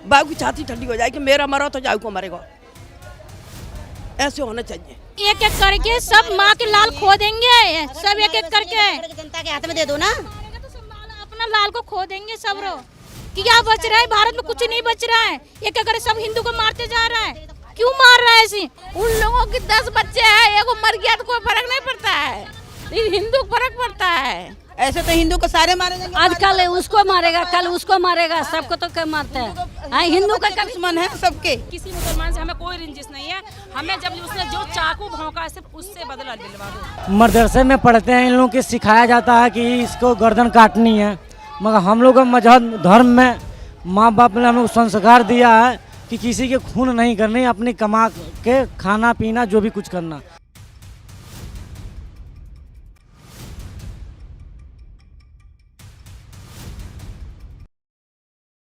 बाबू की छाती ठंडी हो जाए कि मेरा मरो तो जाऊ को मरेगा, ऐसे होना चाहिए। एक एक करके सब माँ के लाल खो देंगे, सब एक एक करके जनता के हाथ में दे दो ना, तो सब लाल अपना लाल को खो देंगे सब रो। क्या बच रहा है भारत में? कुछ नहीं बच रहा है। एक एक करके सब हिंदू को मारते जा रहा है। क्यों मार रहा है ऐसे? उन लोगों के 10 बच्चे हैं, एगो मर गया तो कोई फर्क नहीं पड़ता है, लेकिन हिंदू को फर्क पड़ता है। ऐसे तो हिंदू को सारे मारे जाएंगे। आज कल उसको मारेगा, कल उसको मारेगा, सबको तो क्या मारता है? हिंदू का कभी दुश्मन है सबके। किसी मुसलमान से हमें कोई रंजिश नहीं है। हमें जब उसने जो चाकू भौंका है सिर्फ उससे बदला दिलवा दो। मदरसे में पढ़ते हैं, इन लोगों को सिखाया जाता है कि इसको गर्दन काटनी है, मगर हम लोग का मजहब धर्म में माँ बाप ने हम लोग संस्कार दिया है कि किसी के खून नहीं करनी, अपनी कमा के खाना पीना जो भी कुछ करना।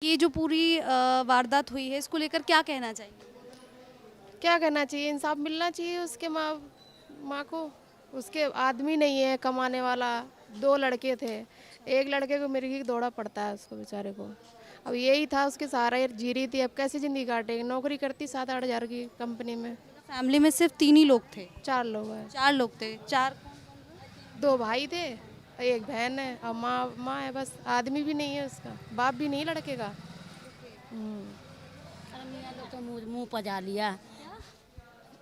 ये जो पूरी वारदात हुई है इसको लेकर क्या कहना चाहिए? क्या कहना चाहिए? इंसाफ मिलना चाहिए उसके माँ को। उसके आदमी नहीं है कमाने वाला, 2 लड़के थे, एक लड़के को मिर्गी दौड़ा पड़ता है उसको बेचारे को। अब यही था उसके सहारा जी रही थी, अब कैसे ज़िंदगी काटेगी? नौकरी करती 7-8 हज़ार की कंपनी में। फैमिली में सिर्फ 3 ही लोग थे? 4 लोग हैं। 4 लोग थे। 4 2 भाई थे, एक बहन है और माँ है बस। आदमी भी नहीं है उसका, बाप भी नहीं लड़के का। तो मुँह पजा लिया,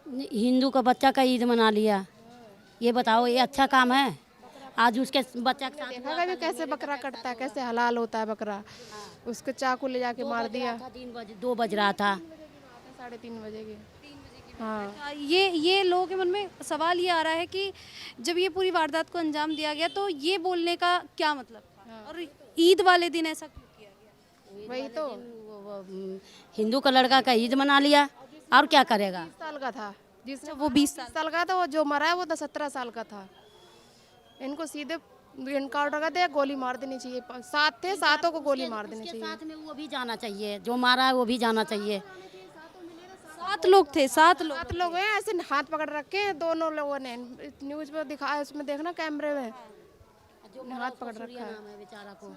हिंदू का बच्चा का ईद मना लिया। ये बताओ, ये अच्छा काम है? आज उसके बच्चा के साथ देखा कभी कैसे बकरा कटता है, कैसे हलाल होता है बकरा? उसको चाकू ले जाके मार दिया। 2 बज रहा था, 3:30 बजे के। हाँ, ये लोगों के मन में सवाल ये आ रहा है कि जब ये पूरी वारदात को अंजाम दिया गया तो ये बोलने का क्या मतलब था? और ईद वाले दिन ऐसा क्यों किया गया? वही तो। हिंदू का लड़का का ईद मना लिया, और क्या करेगा? 20 साल का था, जिसने वो 20 साल का था, वो जो मरा है वो 17 साल का था। इनको सीधे इनकाउंटर कर दे, गोली मार देनी चाहिए। 7 थे, 7 को गोली मार देनी चाहिए। साथ में वो भी जाना चाहिए, जो मारा है वो भी जाना चाहिए। 7 लोग थे, 7 लोग। 7 लोग हैं, ऐसे हाथ पकड़ रखे हैं दोनों लोगों ने। न्यूज में दिखाया, उसमें देखना कैमरे में हाथ पकड़ रखा है। बेचारा को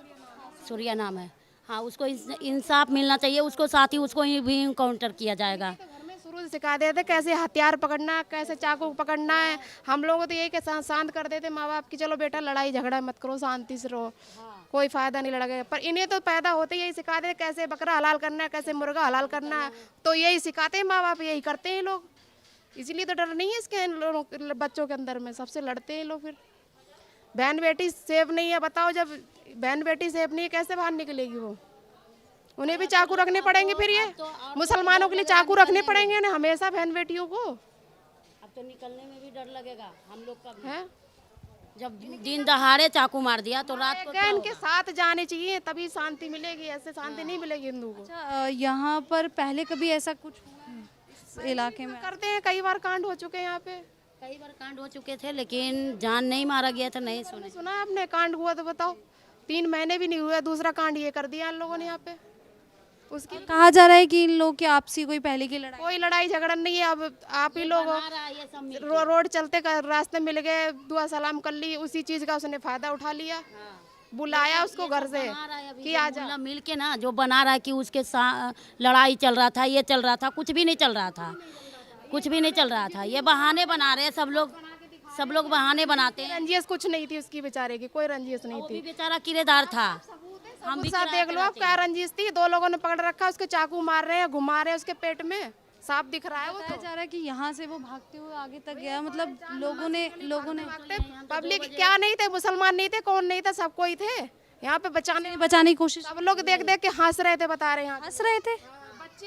सूर्या नाम है। हाँ, उसको इंसाफ मिलना चाहिए, उसको साथ ही उसको भी इनकाउंटर किया जाएगा। शुरू से सिखा देते कैसे हथियार पकड़ना, कैसे चाकू पकड़ना है। हम लोगों को तो यही के शांत कर देते माँ बाप की, चलो बेटा लड़ाई झगड़ा मत करो, शांति से रहो, कोई फायदा नहीं लड़ेगा। पर इन्हें तो पैदा होते यही सिखा देते कैसे बकरा हलाल करना है, कैसे मुर्गा हलाल करना है। तो यही सिखाते हैं माँ बाप, यही करते हैं लोग। इसीलिए तो डर नहीं है इसके इन लोगों बच्चों के अंदर में, सबसे लड़ते हैं लोग। फिर बहन बेटी सेफ नहीं है, बताओ जब बहन बेटी सेफ नहीं है कैसे बाहर निकलेगी वो? उन्हें भी चाकू रखने पड़ेंगे। फिर ये मुसलमानों के लिए चाकू रखने पड़ेंगे उन्हें हमेशा बहन बेटियों को। अब तो निकलने में भी डर लगेगा हम लोग का भी। है जब दिन दहाड़े चाकू मार दिया तो रात को क्या इनके साथ जाने चाहिए, तभी शांति मिलेगी, ऐसे शांति नहीं मिलेगी हिंदू को। अच्छा, यहाँ पर पहले कभी ऐसा कुछ हुआ इस इलाके में? करते हैं, कई बार कांड हो चुके हैं यहाँ पे। कई बार कांड हो चुके थे, लेकिन जान नहीं मारा गया था, नहीं सुने। सुना आपने कांड हुआ तो बताओ? 3 महीने भी नहीं हुए, दूसरा कांड ये कर दिया इन लोगों ने यहाँ पे। उसकी कहा जा रहा है कि इन लोगों की आपसी कोई पहले की लड़ाई? कोई लड़ाई झगड़ा नहीं है। अब आप ही लोग रोड चलते रास्ते मिल गए, दुआ सलाम कर ली, उसी चीज का उसने फायदा उठा लिया। बुलाया उसको घर से कि आ जा। मिल के ना जो बना रहा है कि उसके लड़ाई चल रहा था, ये चल रहा था, कुछ भी नहीं चल रहा था, कुछ भी नहीं चल रहा था। ये बहाने बना रहे सब लोग बहाने बनाते हैं। रंजिश कुछ नहीं थी उसकी बेचारे की, कोई रंजिश नहीं थी। बेचारा किराएदार था। हम भी साथ देख लो आप क्या रंजिश थी। 2 लोगों ने पकड़ रखा, उसके चाकू मार रहे हैं, घुमा रहे हैं उसके पेट में, साफ दिख रहा है। वो बताया जा रहा है कि यहाँ से वो भागते हुए आगे तक गया, मतलब लोगों ने पब्लिक क्या नहीं थे, मुसलमान नहीं थे, कौन नहीं था, सब कोई थे यहाँ पे बचाने की कोशिश। सब लोग देख देख के हंस रहे थे, बता रहे हैं हंस रहे थे।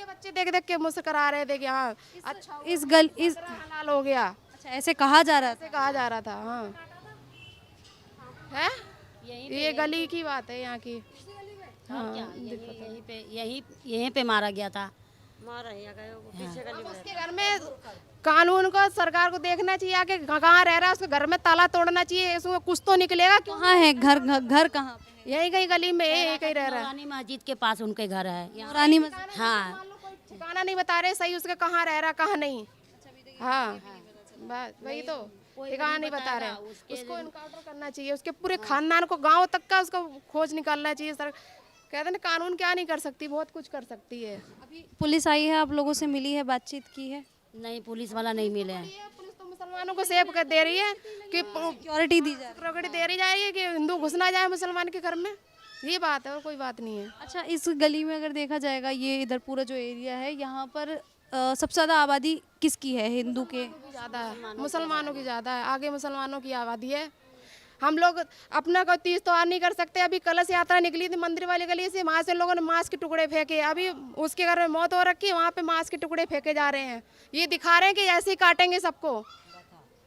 बच्चे देख देख के मुस्कुरा रहे थे कि हाँ अच्छा इस हलाल हो गया। अच्छा, ऐसे कहा जा रहा था? ऐसे कहा जा रहा था। हाँ है, ये गली की बात है यहाँ की। हाँ, यहीं पे मारा गया था। उसके घर में कानून को सरकार को देखना चाहिए, आके कहाँ रह रहा है उसके घर में ताला तोड़ना चाहिए, इसमें कुछ तो निकलेगा। कहाँ है घर कहाँ? यही कहीं गली में, यही कहीं रह रहा है। रानी मस्जिद के पास उनके घर है। रानी मस्जिद? हाँ, ठिकाना नहीं बता रहे सही उसका, कहाँ रह रहा कहाँ नहीं। हाँ बस वही तो, ठिकाना नहीं बता रहे। उसको इनकाउंटर करना चाहिए, उसके पूरे खानदान को, गांव तक का उसको खोज निकालना चाहिए सर। कहते हैं कानून क्या नहीं कर सकती, बहुत कुछ कर सकती है। अभी पुलिस आई है, आप लोगों से मिली है, बातचीत की है? नहीं, पुलिस वाला नहीं मिले हैं। पुलिस तो मुसलमानों को सेफ कर दे रही है कि सिक्योरिटी दी जा रही है। सिक्योरिटी दे रही जा रही है कि हिंदू घुस ना जाए मुसलमान के घर में, ये बात है और कोई बात नहीं है। अच्छा, इस गली में अगर देखा जाएगा, ये इधर पूरा जो एरिया है, यहाँ पर सबसे ज़्यादा आबादी किसकी है? हिंदू के ज़्यादा है, मुसलमानों की ज़्यादा है, आगे मुसलमानों की आबादी है। हम लोग अपना कोई तीज त्योहार नहीं कर सकते। अभी कलश यात्रा निकली थी मंदिर वाली गली से, वहाँ से लोगों ने मांस के टुकड़े फेंके, अभी उसके घर में मौत हो रखी, वहाँ पे मांस के टुकड़े फेंके जा रहे हैं। ये दिखा रहे हैं कि ऐसे ही काटेंगे सबको,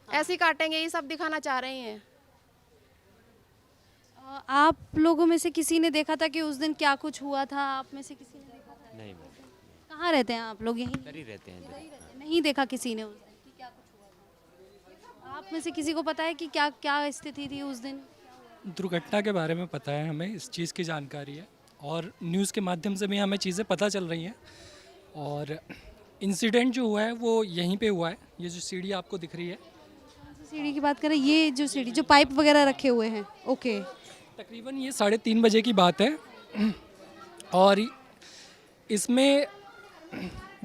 ऐसे ही काटेंगे, ये सब दिखाना चाह रहे हैं। आप लोगों में से किसी ने देखा था कि उस दिन क्या कुछ हुआ था? आप में से किसी ने देखा था? नहीं, कहाँ रहते हैं आप लोग? यहीं इधर ही रहते हैं इधर। नहीं देखा किसी ने उस दिन कि क्या कुछ हुआ था? आप में से किसी को पता है कि क्या क्या स्थिति थी उस दिन? दुर्घटना के बारे में पता है हमें, इस चीज़ की जानकारी है और न्यूज़ के माध्यम से भी हमें चीज़ें पता चल रही हैं। और इंसिडेंट जो हुआ है वो यहीं पे हुआ है। ये जो सीढ़ी आपको दिख रही है, सीढ़ी की बात करें, ये जो सीढ़ी जो पाइप वगैरह रखे हुए हैं, ओके, तकरीबन ये 3:30 बजे की बात है। और इसमें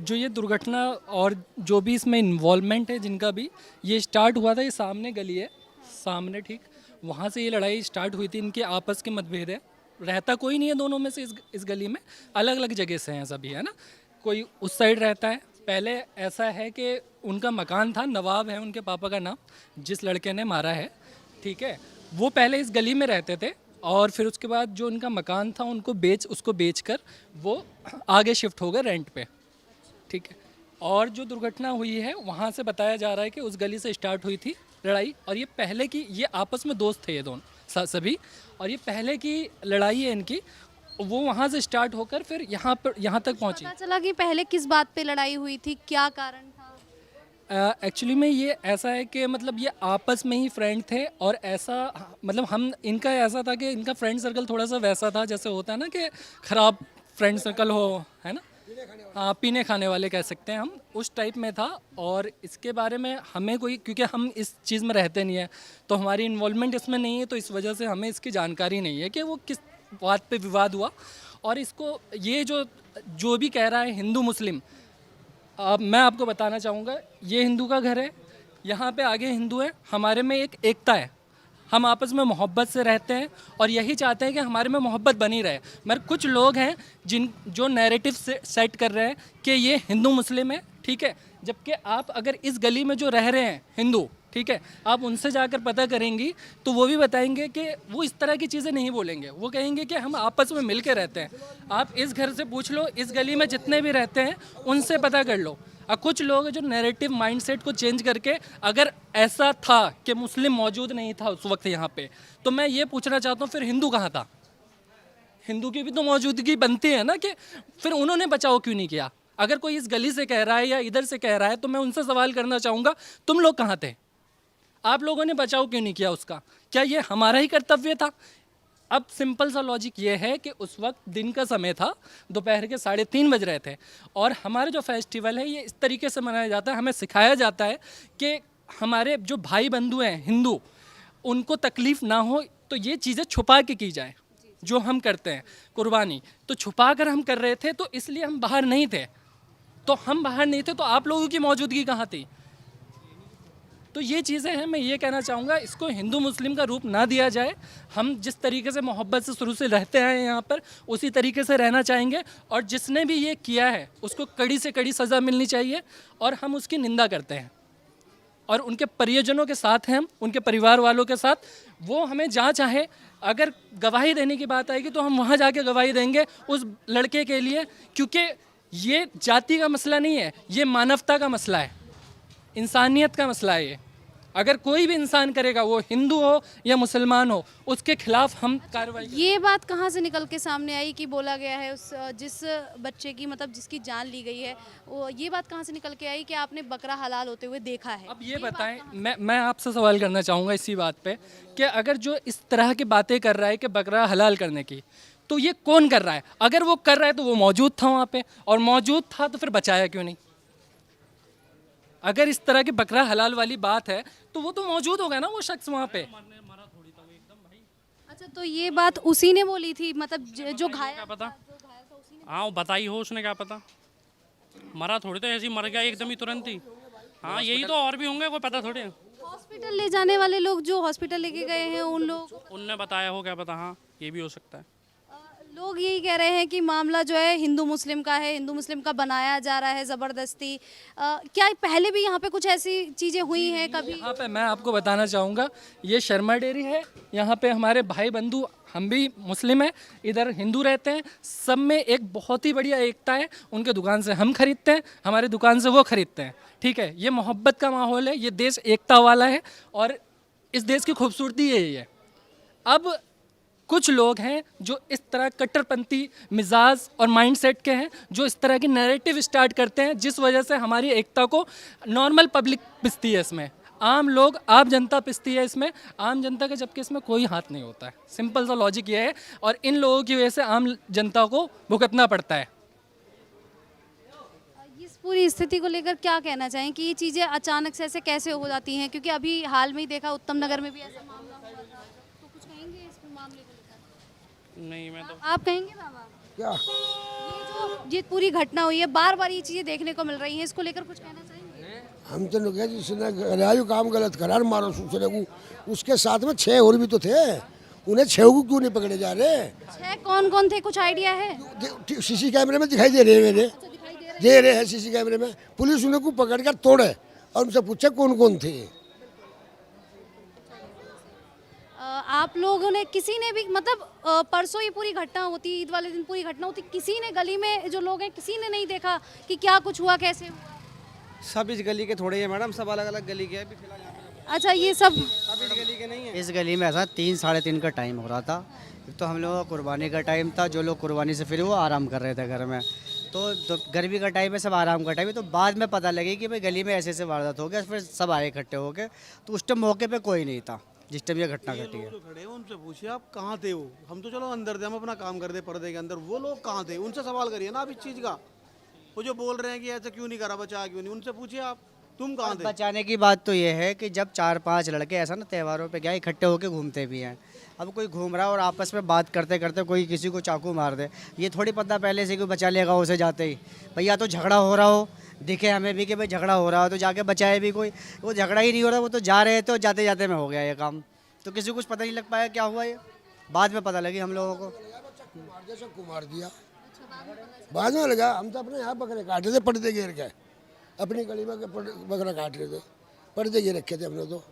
जो ये दुर्घटना और जो भी इसमें इन्वॉल्वमेंट है जिनका भी, ये स्टार्ट हुआ था, ये सामने गली है, सामने ठीक वहाँ से ये लड़ाई स्टार्ट हुई थी। इनके आपस के मतभेद है, रहता कोई नहीं है दोनों में से इस गली में, अलग अलग जगह से हैं सभी, है ना। कोई उस साइड रहता है। पहले ऐसा है कि उनका मकान था, नवाब है उनके पापा का नाम, जिस लड़के ने मारा है, ठीक है। वो पहले इस गली में रहते थे और फिर उसके बाद जो उनका मकान था उसको बेचकर वो आगे शिफ्ट हो गए रेंट पे, ठीक है। और जो दुर्घटना हुई है वहाँ से बताया जा रहा है कि उस गली से स्टार्ट हुई थी लड़ाई। और ये पहले की, ये आपस में दोस्त थे ये दोनों सभी, और ये पहले की लड़ाई है इनकी, वो वहाँ से स्टार्ट होकर फिर यहाँ तक पहुँची। पता चला कि पहले किस बात पे लड़ाई हुई थी, क्या कारण था? एक्चुअली में ये ऐसा है कि मतलब ये आपस में ही फ्रेंड थे और ऐसा मतलब इनका ऐसा था कि इनका फ्रेंड सर्कल थोड़ा सा वैसा था जैसे होता है ना कि ख़राब फ्रेंड सर्कल हो, है ना, हाँ, पीने खाने वाले कह सकते हैं हम, उस टाइप में था। और इसके बारे में हमें कोई, क्योंकि हम इस चीज़ में रहते नहीं है तो हमारी इन्वॉल्वमेंट इसमें नहीं है, तो इस वजह से हमें इसकी जानकारी नहीं है कि वो किस बात पे विवाद हुआ। और इसको ये जो भी कह रहा है हिंदू मुस्लिम, अब मैं आपको बताना चाहूँगा, ये हिंदू का घर है, यहाँ पे आगे हिंदू है, हमारे में एक एकता है, हम आपस में मोहब्बत से रहते हैं और यही चाहते हैं कि हमारे में मोहब्बत बनी रहे। मगर कुछ लोग हैं जो नैरेटिव सेट कर रहे हैं कि ये हिंदू मुस्लिम है, ठीक है, जबकि आप अगर इस गली में जो रह रहे हैं हिंदू, ठीक है, आप उनसे जाकर पता करेंगी तो वो भी बताएंगे कि वो इस तरह की चीज़ें नहीं बोलेंगे, वो कहेंगे कि हम आपस में मिल के रहते हैं। आप इस घर से पूछ लो, इस गली में जितने भी रहते हैं उनसे पता कर लो। और कुछ लोग जो नैरेटिव माइंडसेट को चेंज करके, अगर ऐसा था कि मुस्लिम मौजूद नहीं था उस वक्त यहाँ पे, तो मैं ये पूछना चाहता हूँ फिर हिंदू कहाँ था? हिंदू की भी तो मौजूदगी बनती है ना, कि फिर उन्होंने बचाव क्यों नहीं किया? अगर कोई इस गली से कह रहा है या इधर से कह रहा है तो मैं उनसे सवाल करना चाहूँगा, तुम लोग कहाँ थे? आप लोगों ने बचाव क्यों नहीं किया उसका? क्या ये हमारा ही कर्तव्य था? अब सिंपल सा लॉजिक ये है कि उस वक्त दिन का समय था, दोपहर के 3:30 बज रहे थे, और हमारे जो फेस्टिवल है ये इस तरीके से मनाया जाता है, हमें सिखाया जाता है कि हमारे जो भाई बंधु हैं हिंदू, उनको तकलीफ़ ना हो, तो ये चीज़ें छुपा के की जाए। जो हम करते हैं कुर्बानी, तो छुपा कर हम कर रहे थे, तो इसलिए हम बाहर नहीं थे। तो हम बाहर नहीं थे तो आप लोगों की मौजूदगी कहाँ थी? तो ये चीज़ें हैं, मैं ये कहना चाहूँगा, इसको हिंदू मुस्लिम का रूप ना दिया जाए। हम जिस तरीके से मोहब्बत से शुरू से रहते हैं यहाँ पर, उसी तरीके से रहना चाहेंगे, और जिसने भी ये किया है उसको कड़ी से कड़ी सज़ा मिलनी चाहिए, और हम उसकी निंदा करते हैं। और उनके परिजनों के साथ हैं हम, उनके परिवार वालों के साथ, वो हमें जहाँ चाहे, अगर गवाही देने की बात आएगी तो हम वहाँ जाके गवाही देंगे उस लड़के के लिए, क्योंकि ये जाति का मसला नहीं है, ये मानवता का मसला है, इंसानियत का मसला है। ये अगर कोई भी इंसान करेगा, वो हिंदू हो या मुसलमान हो, उसके खिलाफ हम कार्रवाई। ये बात कहाँ से निकल के सामने आई कि बोला गया है उस जिस बच्चे की, मतलब जिसकी जान ली गई है, वो ये बात कहाँ से निकल के आई कि आपने बकरा हलाल होते हुए देखा है? अब ये बताएं, मैं आपसे सवाल करना चाहूँगा इसी बात पे कि अगर जो इस तरह की बातें कर रहा है कि बकरा हलाल करने की, तो ये कौन कर रहा है? अगर वो कर रहा है तो वो मौजूद था वहाँ पे, और मौजूद था तो फिर बचाया क्यों नहीं? अगर इस तरह की बकरा हलाल वाली बात है तो वो तो मौजूद होगा ना वो शख्स वहाँ पे। अच्छा, तो ये बात उसी ने बोली थी, मतलब जो घायल क्या पता, हाँ वो बताई हो उसने, क्या पता, मरा थोड़ी तो ऐसे ही मर गया एकदम ही तुरंत ही। हाँ यही तो, और भी होंगे, कोई पता थोड़ी है। हॉस्पिटल ले जाने वाले लोग जो हॉस्पिटल लेके गए हैं उन लोग, उनने बताया हो, क्या पता, हाँ ये भी हो सकता है। लोग यही कह रहे हैं कि मामला जो है हिंदू मुस्लिम का है, हिंदू मुस्लिम का बनाया जा रहा है ज़बरदस्ती। क्या पहले भी यहाँ पे कुछ ऐसी चीज़ें हुई हैं कभी? यहाँ पे मैं आपको बताना चाहूँगा, ये शर्मा डेयरी है, यहाँ पे हमारे भाई बंधु, हम भी मुस्लिम हैं, इधर हिंदू रहते हैं, सब में एक बहुत ही बढ़िया एकता है। उनके दुकान से हम खरीदते हैं, हमारी दुकान से वो खरीदते हैं, ठीक है। ये मोहब्बत का माहौल है, ये देश एकता वाला है और इस देश की खूबसूरती यही है। अब कुछ लोग हैं जो इस तरह कट्टरपंथी मिजाज और माइंडसेट के हैं, जो इस तरह की नैरेटिव स्टार्ट करते हैं, जिस वजह से हमारी एकता को नॉर्मल पब्लिक पिसती है इसमें, आम लोग, आम जनता पिसती है इसमें, आम जनता का, जबकि इसमें कोई हाथ नहीं होता है। सिंपल सा लॉजिक ये है और इन लोगों की वजह से आम जनता को भुगतना पड़ता है। इस पूरी स्थिति को लेकर क्या कहना चाहें कि ये चीज़ें अचानक से ऐसे कैसे हो जाती हैं? क्योंकि अभी हाल में ही देखा उत्तम नगर में भी ऐसा मामला हुआ था, तो कुछ कहेंगे इस मामले को लेकर? नहीं मैं तो आप कहेंगे बाबा? क्या ये पूरी घटना हुई है, बार बार ये चीज़ें देखने को मिल रही हैं, इसको लेकर कुछ कहना चाहेंगे? हम तो लोग हैं, जिसने करायु काम गलत करा, मारो दूसरे को, उसके साथ में 6 और भी तो थे, उन्हें 6 को क्यों नहीं पकड़े जा रहे? 6 कौन कौन थे, कुछ आइडिया है? सीसी कैमरे में दिखाई दे रहे हैं, मेरे दे रहे हैं सीसी कैमरे में। पुलिस उन्हें को पकड़ कर तोड़े और उनसे पूछे कौन कौन थे। आप लोगों ने, किसी ने भी, मतलब परसों ये पूरी घटना होती, ईद वाले दिन पूरी घटना होती, किसी ने गली में जो लोग हैं किसी ने नहीं देखा कि क्या कुछ हुआ, कैसे हुआ? सब इस गली के थोड़े हैं मैडम, सब अलग अलग गली के हैं अभी फिलहाल यहाँ पे। अच्छा, ये सब इस गली के नहीं है। इस गली में ऐसा 3 साढ़े 3 का टाइम हो रहा था, तो हम लोगों का कुर्बानी का टाइम था, जो लोग कुर्बानी से फिर वो आराम कर रहे थे घर में, तो गर्मी का टाइम है, सब आराम का टाइम है। तो बाद में पता लगी कि भाई गली में ऐसे ऐसे वारदात हो गया, फिर सब आए इकट्ठे हो गए, तो उस टाइम मौके पे कोई नहीं था जिस टाइम ये घटना घटी है। जो खड़े हैं उनसे पूछिए आप कहाँ थे वो, हम तो चलो अंदर थे, हम अपना काम करते पर्दे के अंदर, वो लोग कहाँ थे उनसे सवाल करिए ना आप इस चीज़ का। वो जो बोल रहे हैं कि ऐसा क्यों नहीं करा, बचा क्यों नहीं, उनसे पूछिए आप, तुम कहाँ थे। बचाने की बात तो ये है कि जब 4-5 लड़के ऐसा ना त्योहारों पे क्या इकट्ठे होकर घूमते भी हैं, अब कोई घूम रहा है और आपस में बात करते करते कोई किसी को चाकू मार दे, ये थोड़ी पता पहले से कोई बचा लेगा उसे जाते ही। भैया तो झगड़ा हो रहा हो, दिखे हमें भी कि भाई झगड़ा हो रहा हो, तो जाके बचाए भी कोई, वो झगड़ा ही नहीं हो रहा, वो तो जा रहे थे और जाते जाते में हो गया ये काम, तो किसी को कुछ पता नहीं लग पाया क्या हुआ। ये बाद में पता लगी हम लोगों को, सबको मार दिया बाद में लगा। हम तो अपने यहाँ बकरे काटे थे, पर्दे घेर के अपनी गली में बकरा काट रहे थे, पर्दे घेर रखे थे हमने तो।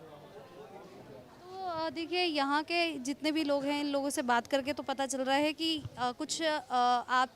देखिए, यहाँ के जितने भी लोग हैं, इन लोगों से बात करके तो पता चल रहा है कि कुछ आप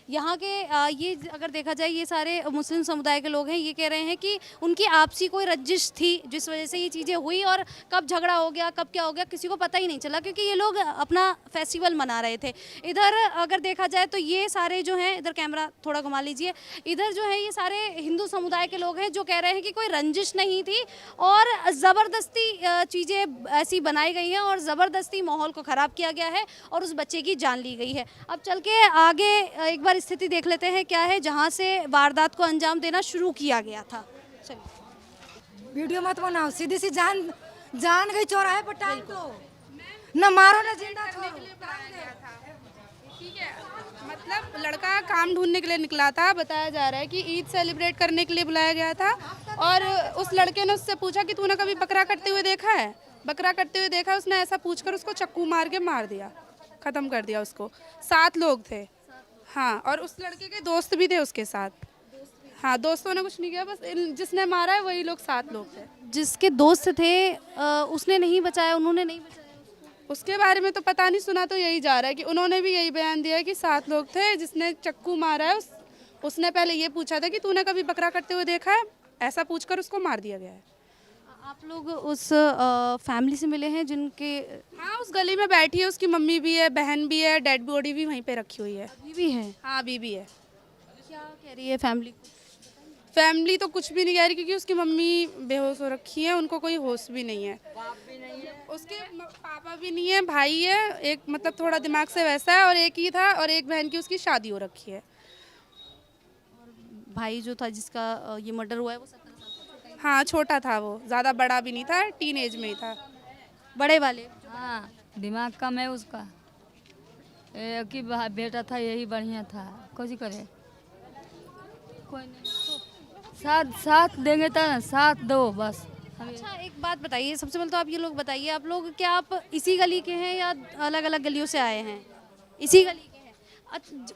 यहाँ के ये अगर देखा जाए, ये सारे मुस्लिम समुदाय के लोग हैं, ये कह रहे हैं कि उनकी आपसी कोई रंजिश थी जिस वजह से ये चीज़ें हुई, और कब झगड़ा हो गया, कब क्या हो गया, किसी को पता ही नहीं चला, क्योंकि ये लोग अपना फेस्टिवल मना रहे थे। इधर अगर देखा जाए तो ये सारे जो हैं, इधर कैमरा थोड़ा घुमा लीजिए, इधर जो है ये सारे हिंदू समुदाय के लोग हैं जो कह रहे हैं कि कोई रंजिश नहीं थी और ज़बरदस्ती चीज़ें ऐसी बनाई गई हैं और ज़बरदस्ती माहौल को ख़राब किया गया है और उस बच्चे की जान ली गई है। अब चल के आगे एक बार स्थिति देख लेते हैं क्या है, जहां से वारदात को अंजाम देना शुरू किया गया था। चलिए, वीडियो मत बनाओ, सीधी सी जान गई चौराहे पर टांग दो, न मारो न जिंदा छोड़ो। ठीक है, मतलब लड़का काम ढूंढने के लिए निकला था, बताया जा रहा है कि ईद सेलिब्रेट करने के लिए बुलाया गया था, और उस लड़के ने उससे पूछा कि तूने कभी बकरा कटते हुए देखा है, बकरा कटते हुए देखा है। उसने ऐसा पूछकर उसको चक्कू मार के मार दिया, ख़त्म कर दिया उसको। 7 लोग थे, हाँ, और उस लड़के के दोस्त भी थे उसके साथ। हाँ, दोस्तों ने कुछ नहीं किया, बस जिसने मारा है वही लोग 7 लोग थे। जिसके दोस्त थे उसने नहीं बचाया, उन्होंने नहीं बचाया उसके बारे में तो पता नहीं, सुना तो यही जा रहा है कि उन्होंने भी यही बयान दिया है कि 7 लोग थे। जिसने चक्कू मारा है उसने पहले ये पूछा था कि तूने कभी बकरा कटते हुए देखा है, ऐसा पूछकर उसको मार दिया गया है। आप लोग उस फैमिली से मिले हैं जिनके? हाँ, उस गली में बैठी है, उसकी मम्मी भी है, बहन भी है, डेड बॉडी भी वहीं पे रखी हुई है। अभी भी है? हाँ, अभी भी है। क्या कह रही है फैमिली? फैमिली तो कुछ भी नहीं कह रही, क्योंकि उसकी मम्मी बेहोश हो रखी है, उनको कोई होश भी नहीं है। उसके पापा भी नहीं है, भाई है एक, मतलब थोड़ा दिमाग से वैसा है, और एक ही था, और एक बहन की उसकी शादी हो रखी है। और भाई जो था जिसका ये मर्डर हुआ है वो 17 साल का? हाँ, छोटा था वो, ज़्यादा बड़ा भी नहीं था, टीन एज में ही था। बड़े वाले? हाँ, दिमाग कम है उसका। एक ही बेटा था, यही बढ़िया था, कुछ करे कोई नहीं। साथ देंगे तो साथ दो बस। अच्छा एक बात बताइए, सबसे पहले तो आप ये लोग बताइए, आप लोग क्या आप इसी गली के हैं या अलग अलग गलियों से आए हैं? इसी गली के हैं।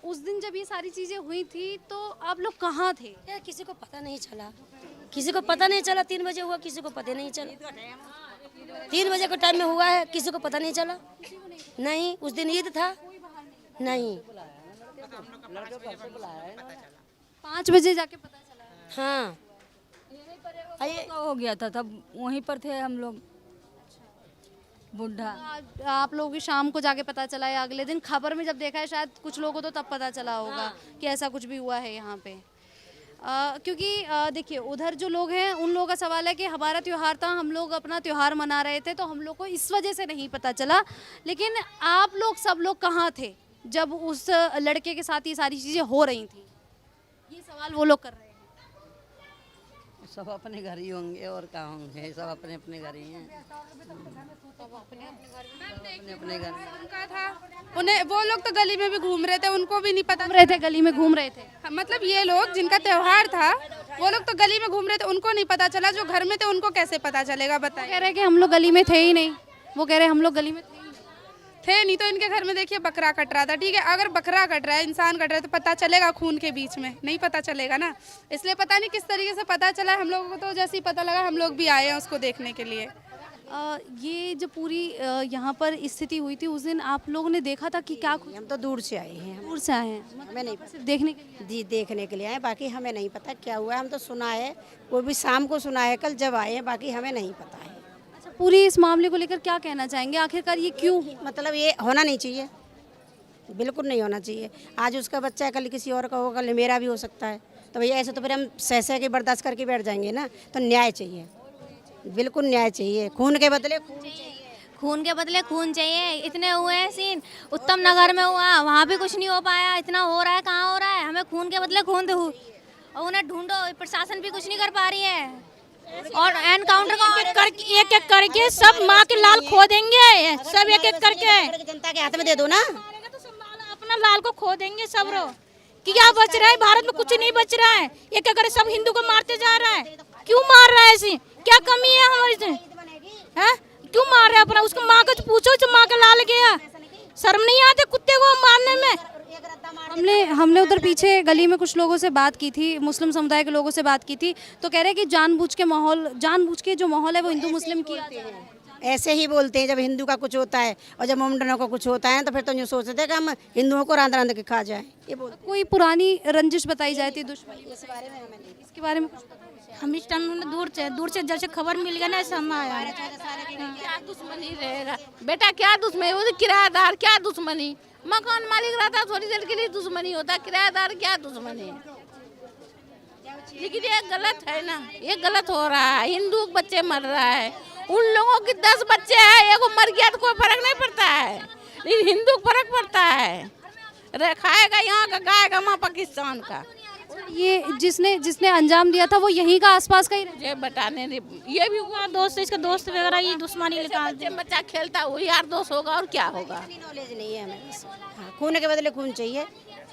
उस दिन जब ये सारी चीज़ें हुई थी तो आप लोग कहाँ थे? यार किसी को पता नहीं चला, किसी को पता नहीं चला। 3 बजे हुआ, किसी को पता नहीं चला। 3 बजे के टाइम में हुआ है, किसी को पता नहीं चला। नहीं, उस दिन ईद था। नहीं, 5 बजे जाके पता चला। हाँ हो गया था, तब वहीं पर थे हम लोग। बुढ़ा आप लोगों की शाम को जाके पता चला या अगले दिन खबर में जब देखा है, शायद कुछ लोगों को तो तब पता चला होगा कि ऐसा कुछ भी हुआ है यहाँ पे। क्योंकि देखिए उधर जो लोग हैं उन लोगों का सवाल है कि हमारा त्यौहार था, हम लोग अपना त्यौहार मना रहे थे, तो हम लोग को इस वजह से नहीं पता चला। लेकिन आप लोग सब लोग कहाँ थे जब उस लड़के के साथ ये सारी चीज़ें हो रही थी? ये सवाल वो लोग कर रहे हैं। सब अपने घर ही होंगे और कहाँ होंगे, सब अपने अपने घर ही हैं। अपने घर उनका था, उन्हें वो लोग तो गली में भी घूम रहे थे, उनको भी नहीं पता रहे थे, गली में घूम रहे थे। मतलब ये लोग जिनका त्योहार था वो लोग तो गली में घूम रहे थे, उनको नहीं पता चला। जो घर में थे उनको कैसे पता चलेगा बताइए? कह रहे कि हम लोग गली में थे ही नहीं। वो कह रहे हम लोग गली में थे नहीं, तो इनके घर में देखिए बकरा कट रहा था। ठीक है, अगर बकरा कट रहा है, इंसान कट रहा है, तो पता चलेगा खून के बीच में? नहीं पता चलेगा ना। इसलिए पता नहीं किस तरीके से पता चला। हम लोगों को तो जैसे ही पता लगा हम लोग भी आए हैं उसको देखने के लिए। ये जो पूरी यहाँ पर स्थिति हुई थी उस दिन आप लोगों ने देखा था कि क्या? हम तो दूर से आए हैं। दूर से आए हैं, हमें नहीं सिर्फ देखने के लिए? जी देखने के लिए आए, बाकी हमें नहीं पता क्या हुआ है। हम तो सुना है, वो भी शाम को सुना है, कल जब आए हैं, बाकी हमें नहीं पता है। अच्छा, पूरी इस मामले को लेकर क्या कहना चाहेंगे? आखिरकार ये क्यों? मतलब ये होना नहीं चाहिए, बिल्कुल नहीं होना चाहिए। आज उसका बच्चा है, कल किसी और का होगा, कल मेरा भी हो सकता है। तो भैया ऐसे तो फिर हम सह के बर्दाश्त करके बैठ जाएंगे ना। तो न्याय चाहिए, बिल्कुल न्याय चाहिए। खून के बदले खून चाहिए। खून के बदले खून चाहिए। इतने हुए हैं सीन, उत्तम नगर में हुआ, वहाँ भी कुछ नहीं हो पाया। इतना हो रहा है, कहाँ हो रहा है? हमें खून के बदले खून दो और उन्हें ढूंढो। प्रशासन भी कुछ नहीं कर पा रही है। और एनकाउंटर एक एक करके सब माँ के लाल खो देंगे, सब एक एक करके। जनता के हाथ में दे दो ना, अपना लाल को खो देंगे सब। क्या बच रहा है भारत में? कुछ नहीं बच रहा है। एक एक करके सब हिंदू को मारते जा रहा है। क्यों मार रहा है? ऐसी क्या कमी है हमारी से? हैं? क्यों मार रहा है? अपना उसको माँ को पूछो, जो माँ का लाल गया, शर्म नहीं आते कुत्ते को मारने में? हमने उधर पीछे गली में कुछ लोगों से बात की थी, मुस्लिम समुदाय के लोगों से बात की थी, तो कह रहे हैं कि जानबूझ के जो माहौल है वो हिंदू मुस्लिम किया जा रहा है। ऐसे ही बोलते हैं जब हिंदू का कुछ होता है और जब मुंडनों का कुछ होता है तो फिर तो यूँ सोचते हैं कि हम हिंदुओं को रांध रांध के खा जाए। ये बोलते। कोई पुरानी रंजिश बताई जाती है, दुश्मनी, इस बारे में हमें नहीं, इसके बारे में हम इस टाइम दूर से जैसे खबर मिल गया ना, ऐसा हम आया। क्या दुश्मनी रहेगा बेटा? क्या दुश्मनी? वो किराएदार, क्या दुश्मनी? मकान मालिक रहता थोड़ी देर के लिए दुश्मनी होता, किराएदार क्या दुश्मनी? लेकिन ये गलत है ना, ये गलत हो रहा है। हिंदू बच्चे मर रहा है, उन लोगों के 10 बच्चे हैं, एक मर गया तो कोई फर्क नहीं पड़ता है, लेकिन हिंदू को फर्क पड़ता है। खाएगा यहाँ का, खाएगा वहाँ पाकिस्तान का। ये जिसने अंजाम दिया था वो यहीं का आसपास का ही ये बताने ये भी हुआ दोस्त, इसका दोस्त वगैरह ये दुश्मनी निकाल। बच्चा खेलता वो यार दोस्त होगा और क्या होगा? नॉलेज नहीं है हमें। हाँ, खून के बदले खून चाहिए,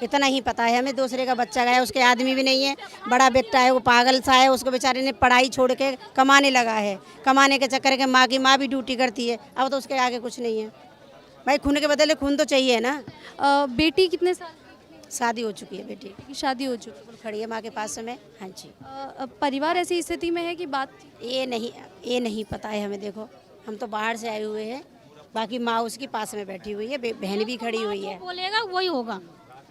इतना ही पता है हमें। दूसरे का बच्चा गया, उसके आदमी भी नहीं है, बड़ा बेटा है, वो पागल सा है, उसको बेचारे ने पढ़ाई छोड़ के कमाने लगा है। कमाने के चक्कर के माँ की ड्यूटी करती है, अब तो उसके आगे कुछ नहीं है। भाई खून के बदले खून तो चाहिए ना। बेटी कितने साल? शादी हो चुकी है, बेटी की शादी हो चुकी है, खड़ी है माँ के पास में। हाँ जी। परिवार ऐसी स्थिति में है कि बात ये नहीं पता है हमें। देखो हम तो बाहर से आए हुए हैं, बाकी माँ उसकी पास में बैठी हुई है, बहन भी खड़ी हुई है। बोलेगा वही होगा।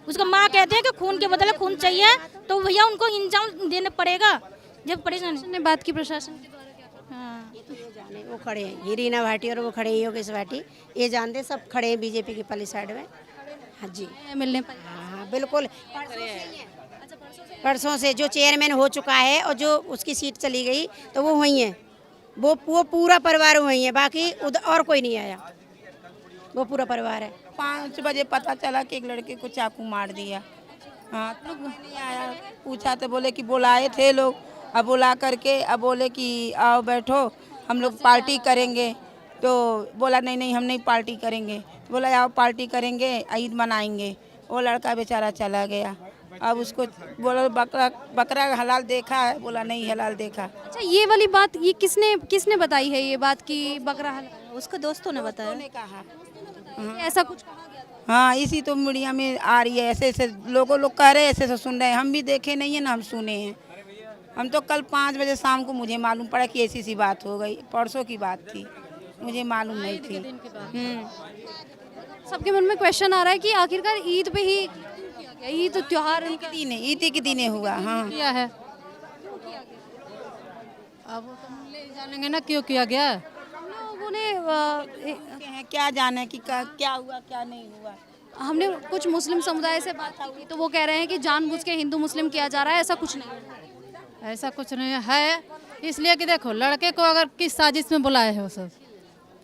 उसका माँ कहते हैं कि खून के बदले खून चाहिए, तो भैया उनको इंजाम देना पड़ेगा। जब परेशानी ने बात की प्रशासन के द्वारा क्या? हाँ, ये तो ये जाने, वो खड़े हैं, ये रीना भाटी और वो खड़े हैं योगेश भाटी, ये जानते सब खड़े हैं बीजेपी की पली साइड में। हाँ जी, मिलने पर। हाँ बिल्कुल, परसों से जो चेयरमैन हो चुका है और जो उसकी सीट चली गई तो वो वही है, वो पूरा परिवार वही है, बाकी उधर और कोई नहीं आया, वो पूरा परिवार है। 5 बजे पता चला कि एक लड़के को चाकू मार दिया। हाँ, तो नहीं आया, पूछा तो बोले कि बुलाए थे लोग, अब बुला करके अब बोले कि आओ बैठो हम लोग पार्टी करेंगे। तो बोला नहीं नहीं हम नहीं पार्टी करेंगे। बोला आओ पार्टी करेंगे, ईद मनाएंगे। वो लड़का बेचारा चला गया। अब उसको बोला बकरा हलाल देखा है, बोला नहीं हलाल देखा। अच्छा, ये वाली बात ये किसने बताई है ये बात कि बकरा हलाल? उसको दोस्तों ने बताया, कहा ऐसा कुछ कहा गया था? हाँ, इसी तो मीडिया में आ रही है, ऐसे ऐसे लोग कह रहे हैं, ऐसे ऐसे सुन रहे हैं। हम भी देखे नहीं है ना, हम सुने हैं। हम तो कल 5 बजे शाम को मुझे मालूम पड़ा कि ऐसी सी बात हो गई। परसों की बात थी, मुझे मालूम नहीं थी। सबके मन में क्वेश्चन आ रहा है कि आखिरकार ईद पे ही ईद तो त्योहार ईद के दिन हुआ। हाँ, किया है। अब वो तो ले जानेंगे ना क्यों किया गया। लोगों ने क्या जाने कि क्या हुआ क्या नहीं हुआ। हमने कुछ मुस्लिम समुदाय से बात की तो वो कह रहे हैं कि जानबूझ के हिंदू मुस्लिम किया जा रहा है, ऐसा कुछ नहीं है। ऐसा कुछ नहीं है, इसलिए कि देखो लड़के को अगर किस साजिश में बुलाए हैं वो सब,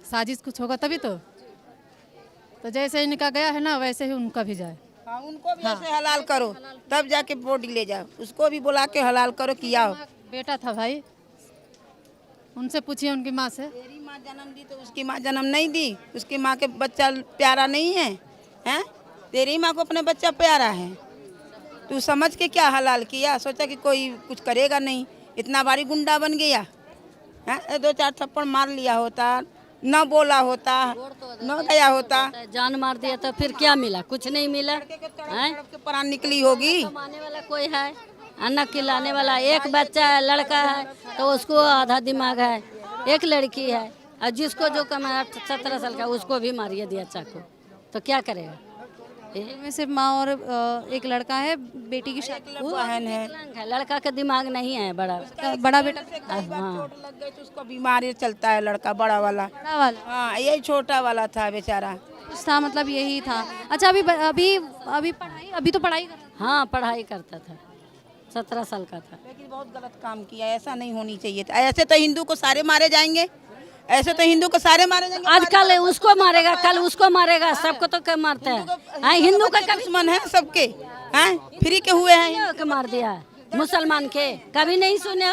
साजिश कुछ होगा तभी तो जैसे इनका गया है ना वैसे ही उनका भी जाए। हाँ, उनको भी ऐसे हलाल करो तब जाके वोट ले जाओ। उसको भी बुला के हलाल करो किया हो। बेटा था भाई, उनसे पूछिए उनकी माँ से। तेरी माँ जन्म दी तो उसकी माँ जन्म नहीं दी? उसकी माँ के बच्चा प्यारा नहीं है? हैं? तेरी माँ को अपने बच्चा प्यारा है, तू समझ के क्या हलाल किया? सोचा कि कोई कुछ करेगा नहीं, इतना भारी गुंडा बन गया है। 2-4 थप्पड़ मार लिया होता, न बोला होता, न गया होता। जान मार दिया तो फिर क्या मिला? कुछ नहीं मिला। प्राण निकली होगी। कमाने वाला कोई है, अन्न खिलाने वाला एक बच्चा है, लड़का है तो उसको आधा दिमाग है, एक लड़की है और जिसको जो कमाया 17 साल का उसको भी मारिए दिया चाकू, तो क्या करेगा? में सिर्फ माँ और एक लड़का है, बेटी की शादी बहन है। लड़का का दिमाग नहीं है, बड़ा बेटा। हाँ, चोट लग गई तो उसको बीमारी चलता है लड़का बड़ा वाला। हाँ, यही छोटा वाला था बेचारा। कुछ था मतलब यही था। अच्छा, अभी तो पढ़ाई कर रहा था। हाँ, पढ़ाई करता था, 17 साल का था। लेकिन बहुत गलत काम किया, ऐसा नहीं होनी चाहिए था। ऐसे तो हिंदू को सारे मारे जाएंगे, ऐसे तो हिंदू को सारे मारे जाएंगे। आज कल उसको मारेगा, कल उसको मारेगा, सबको तो क्या मारते हैं? हिंदू का दुश्मन है सबके, हैं? फ्री के हुए हैं के मार दिया मुसलमान के, कभी नहीं सुने।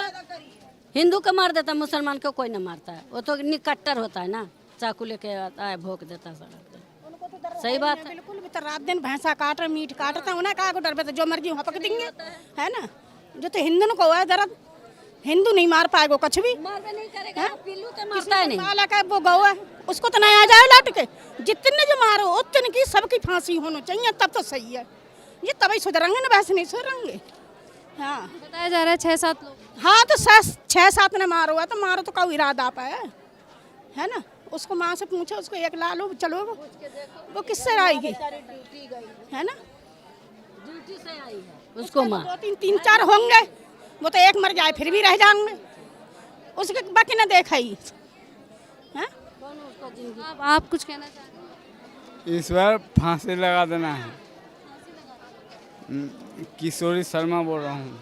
हिंदू को मार देता, मुसलमान को कोई न मारता है। वो तो निकट्टर होता है ना, चाकू लेके आता है, भोंक देता सड़क पे। सही बात है। बिल्कुल भी तो रात दिन भैंसा काट रहे, मीट काट रहे, उन्हें कहा को डर पे जो मर्जी वहाँ पक देंगे, है ना। जो तो हिंदू को है दर्द, हिंदू नहीं मार पाएगा कुछ भी। नहीं करेगा, पिल्लू तो मारता है नहीं। माला का वो गौ है, उसको तो नहीं आ जाए लौट के। जितने जो मारो उतने की सबकी फांसी होनी चाहिए, तब तो सही है। ये तभी सुधरेंगे ना, वैसे नहीं सुधरेंगे। हाँ, बताया जा रहा है 6-7 लोग। हाँ, तो 6-7 ने मारो है तो मारो तो कोई इरादा पाए, है ना। उसको माँ से पूछो, उसको एक ला लो, चलो वो किससे आएगी, है ना। ड्यूटी से आई है उसको माँ। 2-3-4 होंगे, वो तो एक मर जाए फिर भी रह जाएंगे, उसके बाकी न देखा ही। आप कुछ कहना चाहते हैं? इस बार फांसी लगा देना है। किशोरी शर्मा बोल रहा हूँ।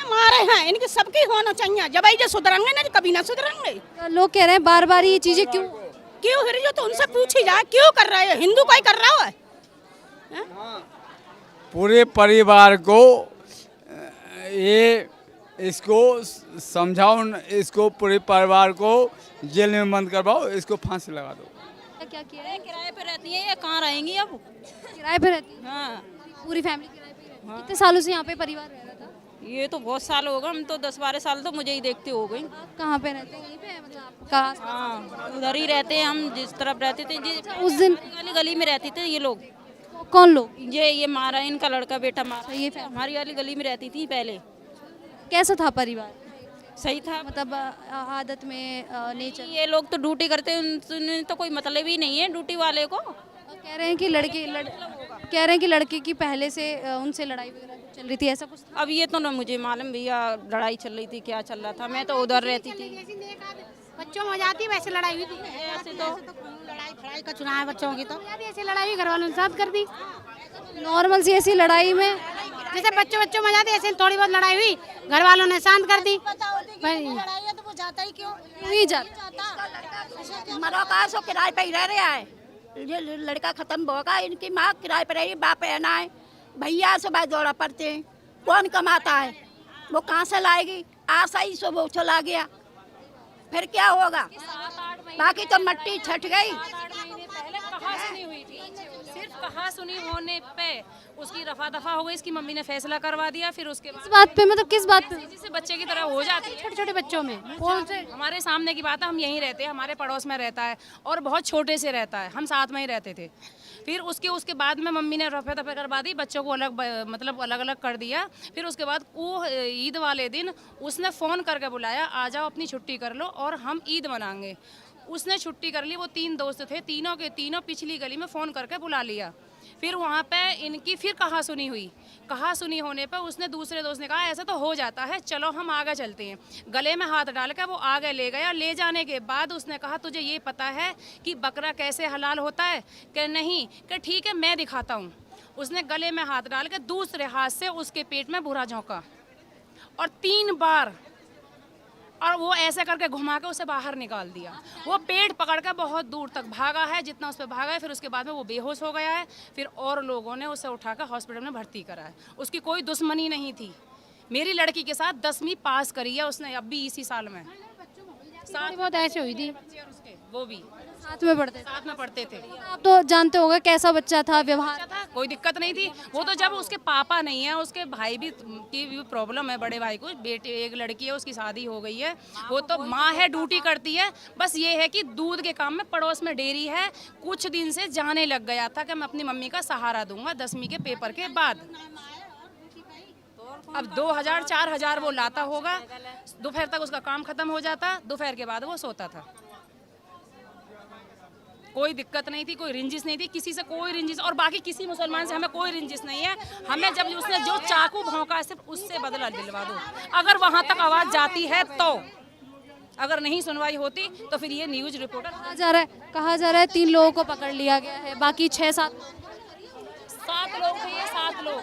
मारे हैं इनके सबकी होना चाहिए, जब आई जो सुधरेंगे ना, कभी ना सुधरेंगे। लोग कह रहे हैं बार बार ये चीजें क्यों फिर जो तो उनसे पूछी जाए क्यों कर रहे हैं? हिंदू कोई कर रहा है? पूरे परिवार को ये इसको समझाओ, इसको पूरे परिवार को जेल में बंद करवाओ, इसको फांसी लगा दो। क्या किया है? किराए पे रहती है, ये कहाँ रहेंगी अब? किराए पे रहती है? हाँ, पूरी फैमिली किराए पे रहती है। कितने सालों से यहाँ पे परिवार रह रहा था? ये तो बहुत साल हो गए, हम तो 10-12 साल तो मुझे ही देखते हो गई। कहाँ पे रहते हैं? यहीं पे मतलब आप कहाँ? हाँ, उधर ही रहते हैं हम, जिस तरफ रहते थे जी। उस दिन वाली गली में रहते थे ये लोग। कौन लोग? ये मारा, इनका लड़का बेटा मारा। ये हमारी वाली गली में रहती थी पहले। कैसा था परिवार? सही था, मतलब आदत में नेचर। ये लोग तो ड्यूटी करते हैं, उन्हें तो कोई मतलब ही नहीं है ड्यूटी वाले को। कह रहे हैं कि लड़के की पहले से उनसे लड़ाई वगैरह चल रही थी, ऐसा कुछ? अब ये तो ना मुझे मालूम भैया, लड़ाई चल रही थी, क्या चल रहा था। मैं तो उधर रहती थी। बच्चों में हो जाती वैसे लड़ाई हुई थी। ऐसे तो लड़ाई फड़ाई का चुनाव है बच्चों की, तो ऐसी लड़ाई हुई, घर वालों ने साथ कर दी। नॉर्मल सी ऐसी लड़ाई में जैसे बच्चों में जाती ऐसे थोड़ी बहुत लड़ाई हुई, घर वालों ने शांत कर दी। लड़ाई है तो वो जाता ही क्यों? नहीं जाता। मरोका सो किराए पे ही रह रहा है। ये लड़का खत्म होगा, इनकी माँ किराए पे रही, बाप रहना है, भैया से भाई दौड़ा पड़ते हैं, कौन कमाता है? वो कहाँ से लाएगी? आशा ही सो वो चला गया, फिर क्या होगा? बाकी तो मट्टी छट गई। पहले कहा सुनी हुई थी, सिर्फ कहा सुनी होने पे उसकी रफा दफा हो गई, इसकी मम्मी ने फैसला करवा दिया। फिर उसके किस बात पे, मतलब किस बात पे? जिससे बच्चे की तरह हो जाती है छोटे छोटे बच्चों में कौन से? हमारे सामने की बात है, हम यहीं रहते हैं, हमारे पड़ोस में रहता है और बहुत छोटे से रहता है, हम साथ में ही रहते थे। फिर उसके बाद में मम्मी ने रफा दफा करवा दी, बच्चों को मतलब अलग अलग कर दिया। फिर उसके बाद वो ईद वाले दिन उसने फ़ोन करके बुलाया, आ जाओ अपनी छुट्टी कर लो और हम ईद मनाएंगे। उसने छुट्टी कर ली, वो 3 दोस्त थे, तीनों के तीनों पिछली गली में फ़ोन करके बुला लिया। फिर वहाँ पे इनकी फिर कहा सुनी हुई, कहा सुनी होने पे उसने दूसरे दोस्त ने कहा ऐसा तो हो जाता है, चलो हम आगे चलते हैं। गले में हाथ डाल के वो आगे ले गया। ले जाने के बाद उसने कहा तुझे ये पता है कि बकरा कैसे हलाल होता है? कि नहीं। कि ठीक है मैं दिखाता हूँ। उसने गले में हाथ डाल के दूसरे हाथ से उसके पेट में बुरा झोंका और 3 बार, और वो ऐसे करके घुमा के उसे बाहर निकाल दिया। वो पेट पकड़ कर बहुत दूर तक भागा है, जितना उस पर भागा है। फिर उसके बाद में वो बेहोश हो गया है। फिर और लोगों ने उसे उठाकर हॉस्पिटल में भर्ती करा है। उसकी कोई दुश्मनी नहीं थी। मेरी लड़की के साथ 10वीं पास करी है उसने, अब भी इसी साल में। साथ बहुत ऐसे हुई थी, वो भी साथ में पढ़ते थे। आप तो जानते होंगे कैसा बच्चा था, व्यवहार था, कोई दिक्कत नहीं थी। वो तो जब उसके पापा नहीं है, उसके भाई भी की भी प्रॉब्लम है, बड़े भाई को बेटे, एक लड़की है उसकी शादी हो गई है। वो तो माँ है, ड्यूटी करती है। बस ये है कि दूध के काम में पड़ोस में डेयरी है, कुछ दिन से जाने लग गया था कि मैं अपनी मम्मी का सहारा दूंगा 10वीं के पेपर के बाद। अब 2000-4000 वो लाता होगा, दोपहर तक उसका काम खत्म हो जाता, दोपहर के बाद वो सोता था। कोई दिक्कत नहीं थी, कोई रिंजिस नहीं थी, किसी से कोई रिंजिस, और बाकी किसी मुसलमान से हमें कोई रिंजिस नहीं है। हमें जब उसने जो चाकू भौंका सिर्फ उससे बदला दिलवा दो। अगर वहाँ तक आवाज़ जाती है तो, अगर नहीं सुनवाई होती तो फिर ये न्यूज़ रिपोर्टर कहा जा रहा है 3 लोगों को पकड़ लिया गया है, बाकी 6-7 लोग थे। ये 7 लोग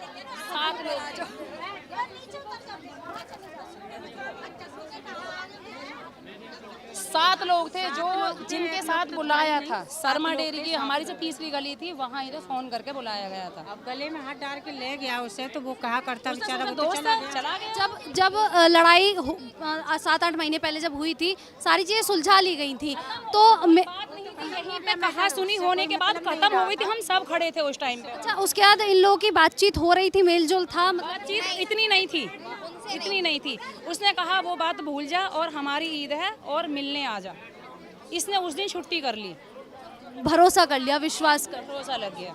7 लोग 7 लोग थे जो जिनके साथ बुलाया था। शर्मा डेयरी की हमारी से तीसरी गली थी, वहाँ इधर फ़ोन करके बुलाया गया था। अब गले में हाथ डाल के ले गया उसे, तो वो कहा करता बेचारा, वो दोस्त चला गया। जब लड़ाई 7-8 महीने पहले जब हुई थी, सारी चीज़ें सुलझा ली गई थी, तो यहीं पे कहा सुनी होने के बाद खत्म हो गई थी। हम सब खड़े थे उस टाइम पे। अच्छा, उसके बाद इन लोगों की बातचीत हो रही थी, मेलजोल था? बातचीत इतनी नहीं थी। उसने कहा वो बात भूल जा और हमारी ईद है और मिलने आ जा। इसने उस दिन छुट्टी कर ली, भरोसा कर लिया, विश्वास कर, भरोसा लग गया।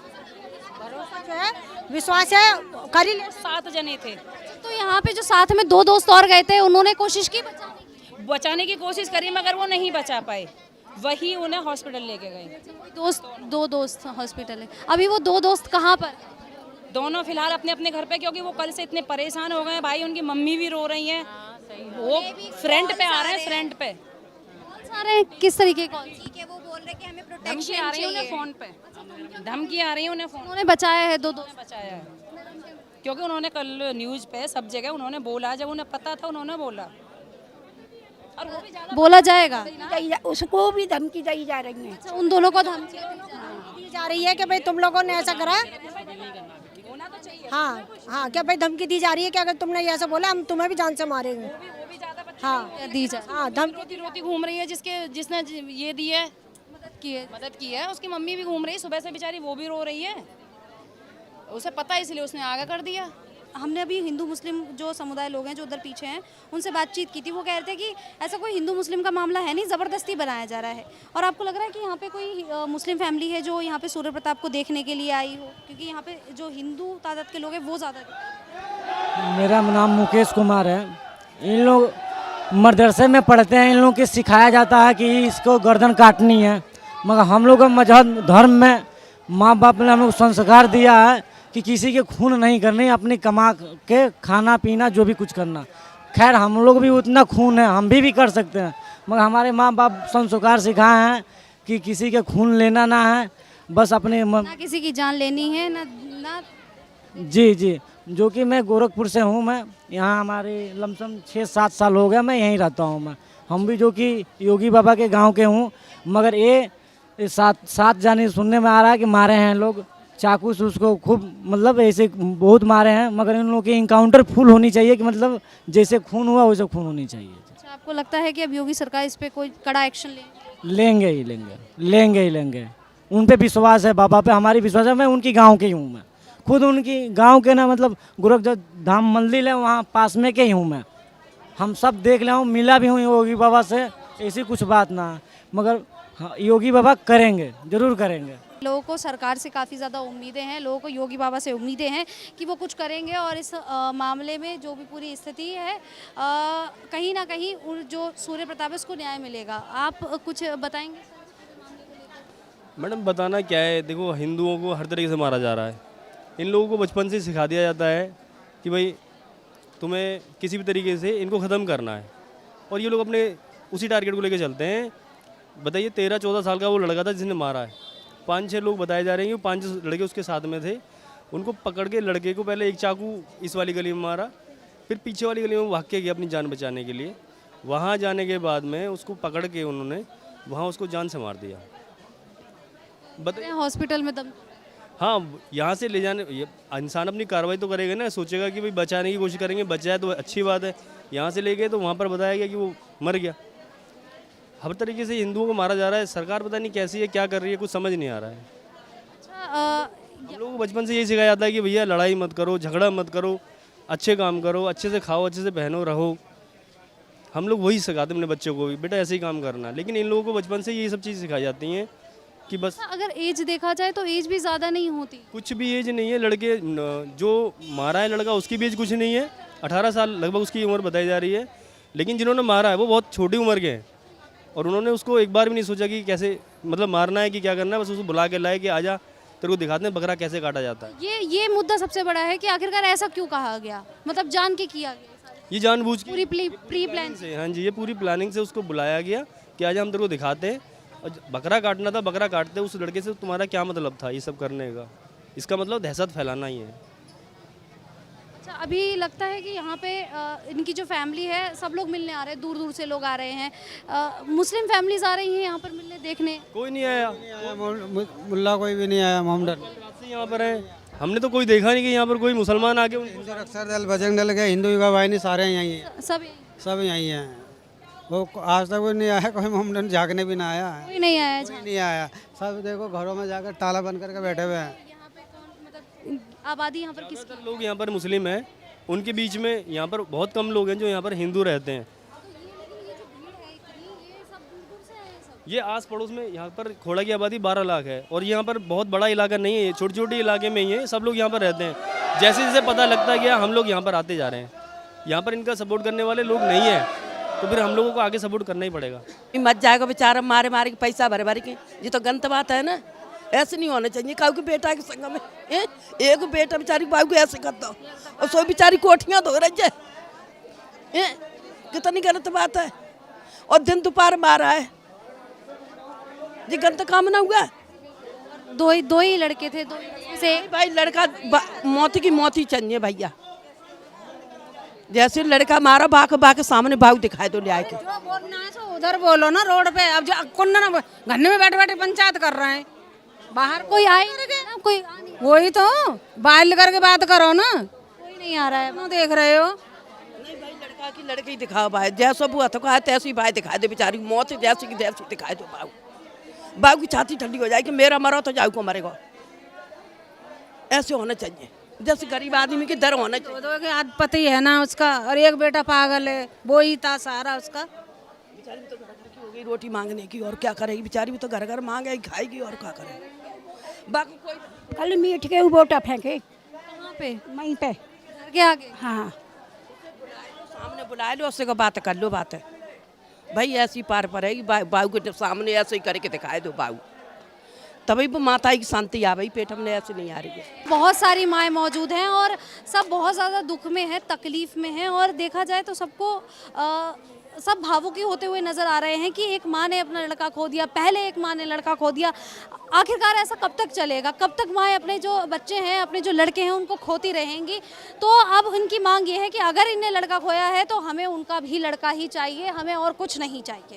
भरोसा जो है, विश्वास है, कर ही ले। 7 जने थे। तो यहाँ पे जो साथ में 2 दोस्त और गए थे, उन्होंने कोशिश की बचाने की कोशिश करी, मगर वो नहीं बचा पाए। वही उन्हें हॉस्पिटल लेके गए। 2 दोस्त हॉस्पिटल है। अभी वो 2 दोस्त कहाँ पर? दोनों फिलहाल अपने अपने घर पे, क्योंकि वो कल से इतने परेशान हो गए हैं भाई। उनकी मम्मी भी रो रही हैं। वो फ्रंट पे आ रहे हैं, फ्रंट पे सारे। किस तरीके का? वो बोल रहे कि हमें धमकी आ रही है उन्हें फ़ोन पे, धमकी आ रही है उन्हें फ़ोन। उन्होंने बचाया है 2 दोस्त, बचाया है, क्योंकि उन्होंने कल न्यूज़ पे सब जगह उन्होंने बोला, जब उन्हें पता था उन्होंने बोला। और वो भी बोला जाएगा, उसको भी धमकी दी जा रही है। अच्छा, उन दोनों को धमकी दी जा रही है कि भाई तुम लोगों ने ऐसा करा। हाँ, क्या भाई धमकी दी जा रही है कि अगर तुमने ये ऐसा बोला हम तुम्हें भी जान से मारेंगे। हाँ, दी जा, हाँ, धमकी रोती घूम रही है। जिसने ये दी है, मदद की है, उसकी मम्मी भी घूम रही है सुबह से बेचारी, वो भी रो रही है। उसे पता है इसलिए उसने आगे कर दिया। हमने अभी हिंदू मुस्लिम जो समुदाय लोग हैं जो उधर पीछे हैं, उनसे बातचीत की थी। वो कह रहे थे कि ऐसा कोई हिंदू मुस्लिम का मामला है नहीं, ज़बरदस्ती बनाया जा रहा है। और आपको लग रहा है कि यहाँ पे कोई मुस्लिम फैमिली है जो यहाँ पे सूर्य प्रताप को देखने के लिए आई हो? क्योंकि यहाँ पे जो हिंदू तादाद के लोग हैं वो ज़्यादा। मेरा नाम मुकेश कुमार है। इन लोग मदरसे में पढ़ते हैं, इन लोगों को सिखाया जाता है कि इसको गर्दन काटनी है, मगर हम लोग का मजहब धर्म में माँ बाप ने हम लोग संस्कार दिया है कि किसी के खून नहीं करनी, अपनी कमा के खाना पीना जो भी कुछ करना। खैर हम लोग भी उतना खून है, हम भी कर सकते हैं, मगर हमारे माँ बाप संस्कार सिखाए हैं कि किसी के खून लेना ना है, बस अपने ना किसी की जान लेनी है ना। जी, जो कि मैं गोरखपुर से हूँ। मैं यहाँ हमारे लमसम 6-7 साल हो गया मैं यहीं रहता हूँ। हम भी जो कि योगी बाबा के गांव के हूँ, मगर ये 7 जाने सुनने में आ रहा है कि मारे हैं लोग, चाकू से उसको खूब, मतलब ऐसे बहुत मारे हैं। मगर इन लोगों की इनकाउंटर फुल होनी चाहिए, कि मतलब जैसे खून हुआ वैसे खून होनी चाहिए। अच्छा, आपको लगता है कि अब योगी सरकार इस पे कोई कड़ा एक्शन ले? लेंगे ही लेंगे, लेंगे ही लेंगे। उन पे विश्वास है, बाबा पे हमारी विश्वास है। मैं उनकी गांव की हूँ, मैं खुद उनकी गांव के ना, मतलब गोरखनाथ धाम मंदिर है वहाँ पास में के ही हूँ मैं। हम सब देख ले हूँ, मिला भी हूँ योगी बाबा से, ऐसी कुछ बात ना है। मगर हाँ, योगी बाबा करेंगे, ज़रूर करेंगे। लोगों को सरकार से काफ़ी ज़्यादा उम्मीदें हैं, लोगों को योगी बाबा से उम्मीदें हैं कि वो कुछ करेंगे और इस मामले में जो भी पूरी स्थिति है कहीं ना कहीं जो सूर्य प्रताप है उसको न्याय मिलेगा। आप कुछ बताएंगे? मैडम बताना क्या है, देखो हिंदुओं को हर तरीके से मारा जा रहा है। इन लोगों को बचपन से सिखा दिया जाता है कि भाई तुम्हें किसी भी तरीके से इनको ख़त्म करना है, और ये लोग अपने उसी टारगेट को लेकर चलते हैं। बताइए 13-14 साल का वो लड़का था जिसने मारा है। 5-6 लोग बताए जा रहे हैं कि 5 लड़के उसके साथ में थे। उनको पकड़ के लड़के को पहले एक चाकू इस वाली गली में मारा, फिर पीछे वाली गली में भाग के गया अपनी जान बचाने के लिए। वहाँ जाने के बाद में उसको पकड़ के उन्होंने वहाँ उसको जान से मार दिया। बताइए हॉस्पिटल में दम। हाँ, यहाँ से ले जाने, ये इंसान अपनी कार्रवाई तो करेगा ना, सोचेगा कि भाई बचाने की कोशिश करेंगे, बच जाए तो अच्छी बात है। यहाँ से ले गए तो वहाँ पर बताया गया कि वो मर गया। हर तरीके से हिंदुओं को मारा जा रहा है। सरकार पता नहीं कैसी है, क्या कर रही है, कुछ समझ नहीं आ रहा है। हम लोगों को बचपन से यही सिखाया जाता है कि भैया लड़ाई मत करो, झगड़ा मत करो, अच्छे काम करो, अच्छे से खाओ, अच्छे से पहनो, रहो। हम लोग वही सिखाते हैं अपने बच्चों को भी, बेटा ऐसे ही काम करना। लेकिन इन लोगों को बचपन से यही सब चीज़ सिखाई जाती हैं कि बस। अगर एज देखा जाए तो एज भी ज़्यादा नहीं होती, कुछ भी एज नहीं है। लड़के जो मारा है लड़का, उसकी भी एज कुछ नहीं है। 18 साल लगभग उसकी उम्र बताई जा रही है। लेकिन जिन्होंने मारा है वो बहुत छोटी उम्र के हैं, और उन्होंने उसको एक बार भी नहीं सोचा कि कैसे मतलब मारना है कि क्या करना है। बस उसको बुला के लाए कि आजा तेरे को दिखाते हैं बकरा कैसे काटा जाता है। ये मुद्दा सबसे बड़ा है कि आखिरकार ऐसा क्यों कहा गया, मतलब जान के किया गया, ये जानबूझ के प्री प्लान से। हाँ जी, ये पूरी प्लानिंग से उसको बुलाया गया कि आजा हम तेरे को दिखाते हैं। और बकरा काटना था, बकरा काटते उस लड़के से तुम्हारा क्या मतलब था ये सब करने का? इसका मतलब दहशत फैलाना ही है। अच्छा, अभी लगता है कि यहाँ पे इनकी जो फैमिली है सब लोग मिलने आ रहे हैं, दूर दूर से लोग आ रहे हैं। मुस्लिम फैमिलीज आ रही हैं यहाँ पर मिलने, देखने। कोई नहीं आया, मुल्ला कोई भी नहीं आया। मोहम्मद यहाँ पर है, हमने तो कोई देखा नहीं कि यहाँ पर कोई मुसलमान आके अक्सर दल बजरंग दल के हिंदू युवा वाहिनी सारे यहीं हैं, सब यहीं हैं। वो आज तक कोई नहीं आया, कोई मोहम्मद झाँकने भी ना आया, कोई नहीं आया, कोई नहीं आया। सब देखो घरों में जाकर ताला बंद करके बैठे हुए हैं। आबादी यहाँ पर किसकी? लोग यहाँ पर मुस्लिम हैं, उनके बीच में यहाँ पर बहुत कम लोग हैं जो यहाँ पर हिंदू रहते हैं। ये आस पड़ोस में यहाँ पर खोड़ा की आबादी 12 लाख है, और यहाँ पर बहुत बड़ा इलाका नहीं है, छोटे छोटे इलाके में ही है। सब लोग यहाँ पर रहते हैं। जैसे जैसे पता लगता गया हम लोग यहाँ पर आते जा रहे हैं। यहाँ पर इनका सपोर्ट करने वाले लोग नहीं है, तो फिर हम लोगों को आगे सपोर्ट करना ही पड़ेगा। मत जाएगा बेचारा, मारे मारे के पैसा भरे भरे के, ये तो गलत बात है ना। ऐसे नहीं होना चाहिए। काऊ के बेटा के संग में एक बेटा बेचारी बाबू को ऐसे करता, और सो बेचारी कोठियाँ धो रही है। कितनी गलत बात है। और दिन दोपहर मारा है, ये गलत काम ना हुआ। दो ही लड़के थे, दो से भाई लड़का मौत की मौत ही चाहिए भैया। जैसे लड़का मारा बाक सामने भाव दिखाए तो ले आए के। जो बोलना है सो उधर बोलो ना, रोड पे। अब ना घर में बैठे बैठे पंचायत कर रहे हैं, बाहर कोई आए कोई वही तो बाहर करके बात करो ना। कोई नहीं आ रहा है, देख रहे हो। नहीं भाई, लड़का की लड़के ही दिखाओ भाई, जैसा बुआ तो कहा तैसी भाई दिखाई दे। बेचारी मौत जैसी की जैसी दिखाए दो भाव। बाबू की छाती ठंडी हो जाएगी, मेरा मरो तो जाऊ को मरेगा। ऐसे होना चाहिए, जैसे गरीब आदमी के दर होना चाहिए। दो के आज पति है ना उसका, और एक बेटा पागल है, वो ही था सारा उसका। बेचारी भी तो घर घर की हो गई रोटी मांगने की, और क्या करेगी बेचारी भी तो घर घर मांगेगी, खाएगी, और क्या करेगी। बाकी कोई कल मीट के बोटा फेंके कहाँ पे? वहीं पे घर के आगे। हाँ, सामने बुला लो, उससे को बात कर लो। बात है भाई ऐसी पार पड़ेगी, बाबू के सामने ऐसे ही करके दिखाए दो बाबू, तभी वो माता की शांति आ भाई। पेट में ऐसे नहीं आ रही है। बहुत सारी माएँ मौजूद हैं और सब बहुत ज़्यादा दुख में है, तकलीफ में है, और देखा जाए तो सबको सब भावुक होते हुए नज़र आ रहे हैं कि एक माँ ने अपना लड़का खो दिया, पहले एक माँ ने लड़का खो दिया। आखिरकार ऐसा कब तक चलेगा? कब तक माएँ अपने जो बच्चे हैं, अपने जो लड़के हैं, उनको खोती रहेंगी? तो अब उनकी मांग ये है कि अगर इन्हें लड़का खोया है तो हमें उनका भी लड़का ही चाहिए, हमें और कुछ नहीं चाहिए।